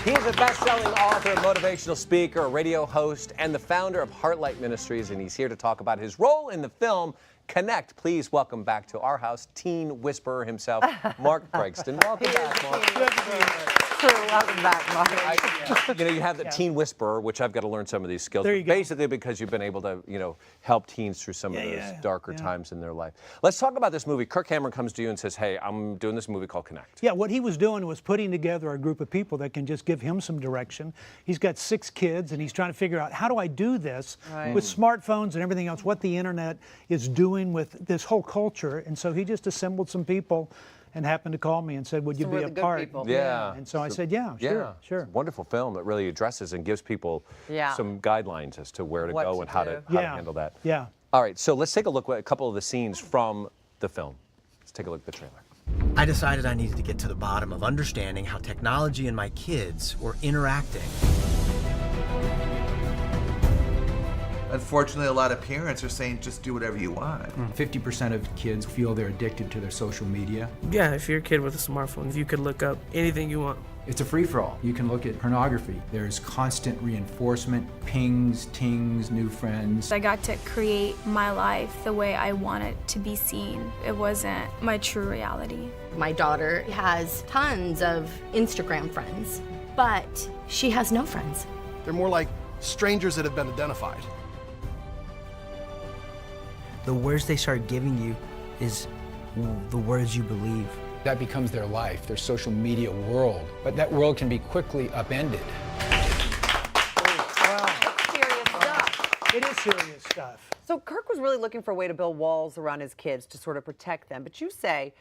He is a best-selling author, motivational speaker, radio host, and the founder of Heartlight Ministries, and he's here to talk about his role in the film Connect. Please welcome back to our house, teen whisperer himself, Mark Gregston. Welcome back, Mark. Welcome back, Mark. You have the teen whisperer, which I've got to learn some of these skills. There you go. Basically, because you've been able to, help teens through some of those darker times in their life. Let's talk about this movie. Kirk Cameron comes to you and says, "Hey, I'm doing this movie called Connect." Yeah, what he was doing was putting together a group of people that can just give him some direction. He's got 6 kids, and he's trying to figure out, how do I do this with smartphones and everything else, what the internet is doing with this whole culture. And so he just assembled some people and happened to call me and said, would you be a part? Yeah. And so I said, yeah, sure. It's a wonderful film that really addresses and gives people some guidelines as to where to go and how to handle that. Yeah. All right, so let's take a look at a couple of the scenes from the film. Let's take a look at the trailer. I decided I needed to get to the bottom of understanding how technology and my kids were interacting. Unfortunately, a lot of parents are saying just do whatever you want. 50% of kids feel they're addicted to their social media. Yeah, if you're a kid with a smartphone, you could look up anything you want. It's a free-for-all. You can look at pornography. There's constant reinforcement, pings, tings, new friends. I got to create my life the way I want it to be seen. It wasn't my true reality. My daughter has tons of Instagram friends, but she has no friends. They're more like strangers that have been identified. The words they start giving you is the words you believe. That becomes their life, their social media world. But that world can be quickly upended. Serious stuff. It is serious stuff. So Kirk was really looking for a way to build walls around his kids to sort of protect them. But you say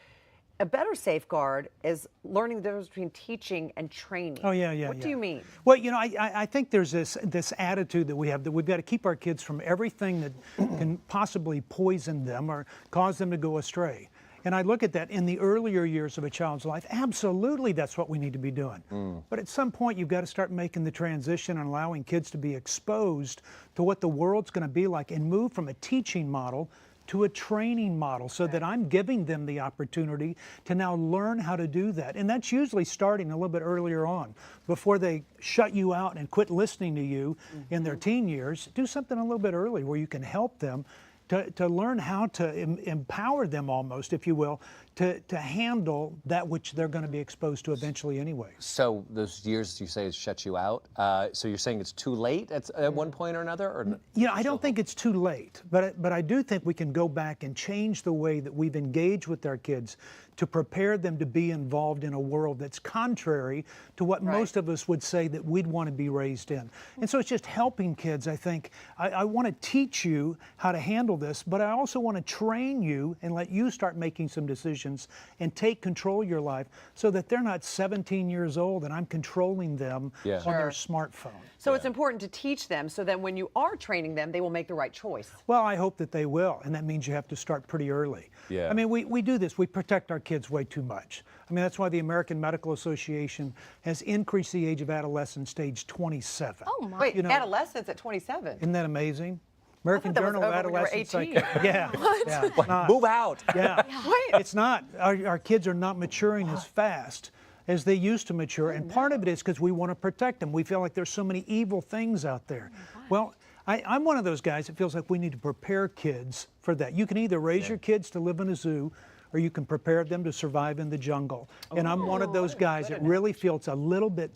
a better safeguard is learning the difference between teaching and training. Oh, yeah. What do you mean? Well, I think there's this attitude that we have that we've got to keep our kids from everything that can possibly poison them or cause them to go astray. And I look at that in the earlier years of a child's life. Absolutely, that's what we need to be doing. But at some point, you've got to start making the transition and allowing kids to be exposed to what the world's going to be like and move from a teaching model to a training model so that I'm giving them the opportunity to now learn how to do that. And that's usually starting a little bit earlier on. Before they shut you out and quit listening to you in their teen years, do something a little bit early where you can help them to learn how to empower them almost, if you will, to handle that which they're going to be exposed to eventually anyway. So those years you say shut you out. So you're saying it's too late at one point or another? Or I don't think it's too late, but I do think we can go back and change the way that we've engaged with our kids to prepare them to be involved in a world that's contrary to what most of us would say that we'd want to be raised in. And so it's just helping kids, I think. I want to teach you how to handle this, but I also want to train you and let you start making some decisions and take control of your life so that they're not 17 years old and I'm controlling them on their smartphone. So it's important to teach them so that when you are training them, they will make the right choice. Well, I hope that they will, and that means you have to start pretty early. Yeah. I mean, we do this. We protect our kids way too much. I mean, that's why the American Medical Association has increased the age of adolescence to age 27. Oh, my. Wait, adolescence at 27? Isn't that amazing? American that was Journal of over when you were Adolescent 18. Psychiatry. Yeah. Yeah. It's not. Move out. Yeah. Wait. It's not. Our kids are not maturing as fast as they used to mature, and part of it is because we want to protect them. We feel like there's so many evil things out there. Well, I'm one of those guys that feels like we need to prepare kids for that. You can either raise your kids to live in a zoo, or you can prepare them to survive in the jungle. And I'm one of those guys that really feels a little bit,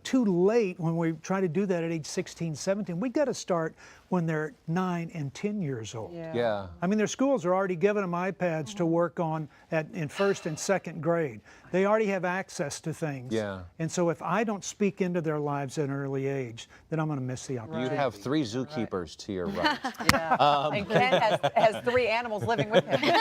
too late when we try to do that at age 16, 17. We got to start when they're 9 and 10 years old. Yeah. I mean, their schools are already giving them iPads to work on in first and second grade. They already have access to things. Yeah. And so if I don't speak into their lives at an early age, then I'm going to miss the opportunity. You have 3 zookeepers to your right. And Ken has 3 animals living with him.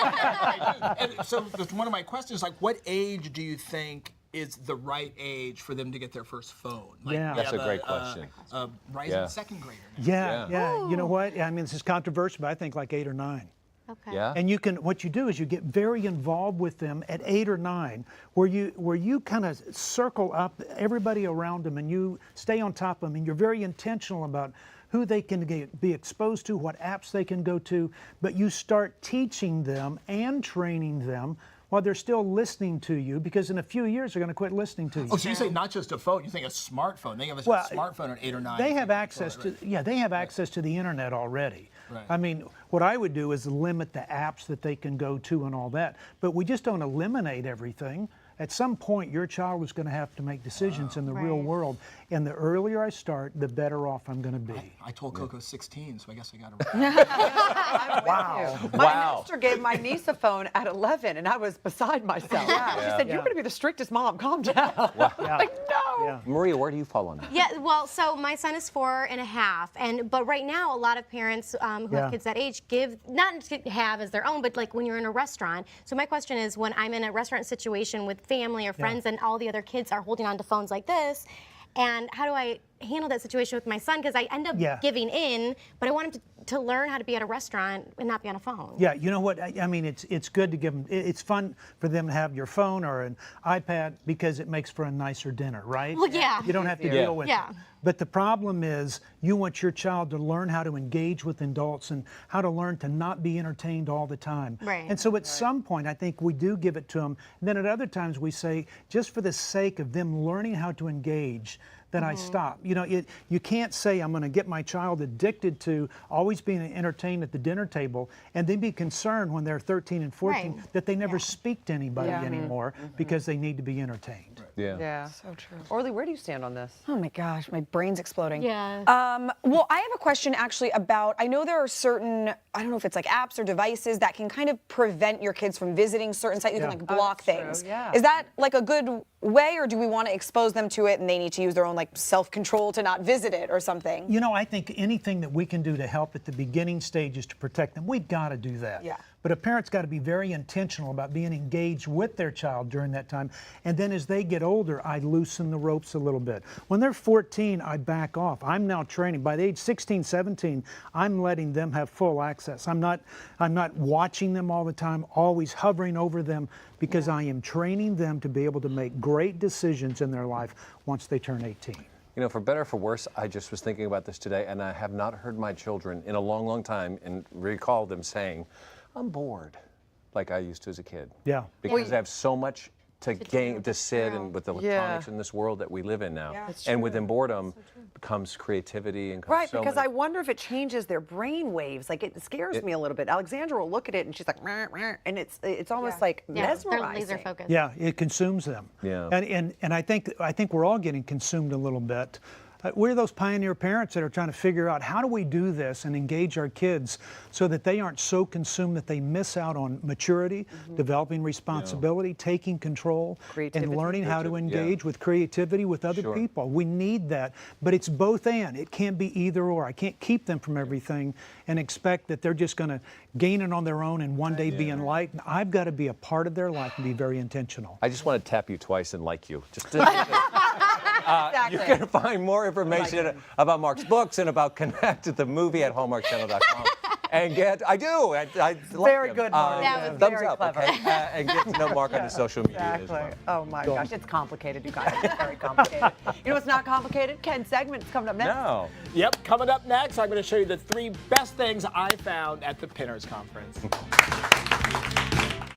And so one of my questions, like, what age do you think is the right age for them to get their first phone? Like, That's a great question. Rising second grader now. Yeah. You know what? I mean, this is controversial, but I think like 8 or 9. Okay. Yeah. And what you do is you get very involved with them at 8 or 9, where you kind of circle up everybody around them and you stay on top of them and you're very intentional about who they can be exposed to, what apps they can go to, but you start teaching them and training them while they're still listening to you, because in a few years they're going to quit listening to you. Oh, so you say not just a phone, you think a smartphone. They have a smartphone at 8 or 9. They have access to, they have access to the internet already. Right. I mean, what I would do is limit the apps that they can go to and all that, but we just don't eliminate everything. At some point, your child is going to have to make decisions in the real world, and the earlier I start, the better off I'm going to be. I told Coco 16, so I guess I got it. Wow. My master gave my niece a phone at 11, and I was beside myself. She said, "You're going to be the strictest mom. Calm down." Wow. Like, no. Yeah. Maria, where do you fall on that? Yeah, well, so my son is 4.5, but right now a lot of parents who have kids that age give, not to have as their own, but like when you're in a restaurant. So my question is, when I'm in a restaurant situation with family or friends and all the other kids are holding on to phones like this, and how do I handle that situation with my son? Because I end up giving in, but I want him to learn how to be at a restaurant and not be on a phone. Yeah, you know what? I mean, it's good to give them. It's fun for them to have your phone or an iPad because it makes for a nicer dinner, right? Well, yeah. You don't have to deal with it. But the problem is, you want your child to learn how to engage with adults and how to learn to not be entertained all the time. Right. And so at some point, I think we do give it to them. And then at other times, we say, just for the sake of them learning how to engage, then I stop. You know, you can't say I'm going to get my child addicted to always being entertained at the dinner table and then be concerned when they're 13 and 14 that they never speak to anybody anymore because they need to be entertained. Yeah. So true. Orly, where do you stand on this? Oh my gosh, my brain's exploding. Yeah. Well, I have a question actually about, I know there are certain, I don't know if it's like apps or devices that can kind of prevent your kids from visiting certain sites. You can like block things. Is that like a good way, or do we want to expose them to it and they need to use their own like self-control to not visit it or something? You know, I think anything that we can do to help at the beginning stages to protect them, we've got to do that. Yeah. But a parent's got to be very intentional about being engaged with their child during that time. And then as they get older, I loosen the ropes a little bit. When they're 14, I back off. I'm now training. By the age 16, 17, I'm letting them have full access. I'm not watching them all the time, always hovering over them, because I am training them to be able to make great decisions in their life once they turn 18. You know, for better or for worse, I just was thinking about this today, and I have not heard my children in a long, long time and recall them saying, "I'm bored," like I used to as a kid. Yeah. Because I have so much to sit and with electronics in this world that we live in now. And within boredom comes creativity and comes because I wonder if it changes their brain waves. Like, it scares me a little bit. Alexandra will look at it and she's like, "Meh, meh," and it's almost like mesmerizing. They're laser focused. Yeah, it consumes them. Yeah. And I think we're all getting consumed a little bit. We're those pioneer parents that are trying to figure out how do we do this and engage our kids so that they aren't so consumed that they miss out on maturity, developing responsibility, taking control, and learning how to engage with creativity with other people. We need that, but it's both and. It can't be either or. I can't keep them from everything and expect that they're just going to gain it on their own and one day be enlightened. I've got to be a part of their life and be very intentional. I just want to tap you twice and like you. Just you can find more information about Mark's books and about Connect, the movie, at hallmarkchannel.com. And I like Very him. good, Mark. Thumbs very up, clever. okay? And get to know Mark on his social media as well. Oh my gosh, it's complicated, you guys. It's very complicated. You know what's not complicated? Ken's segment's coming up next. No. Yep, coming up next, I'm going to show you the 3 best things I found at the Pinners Conference.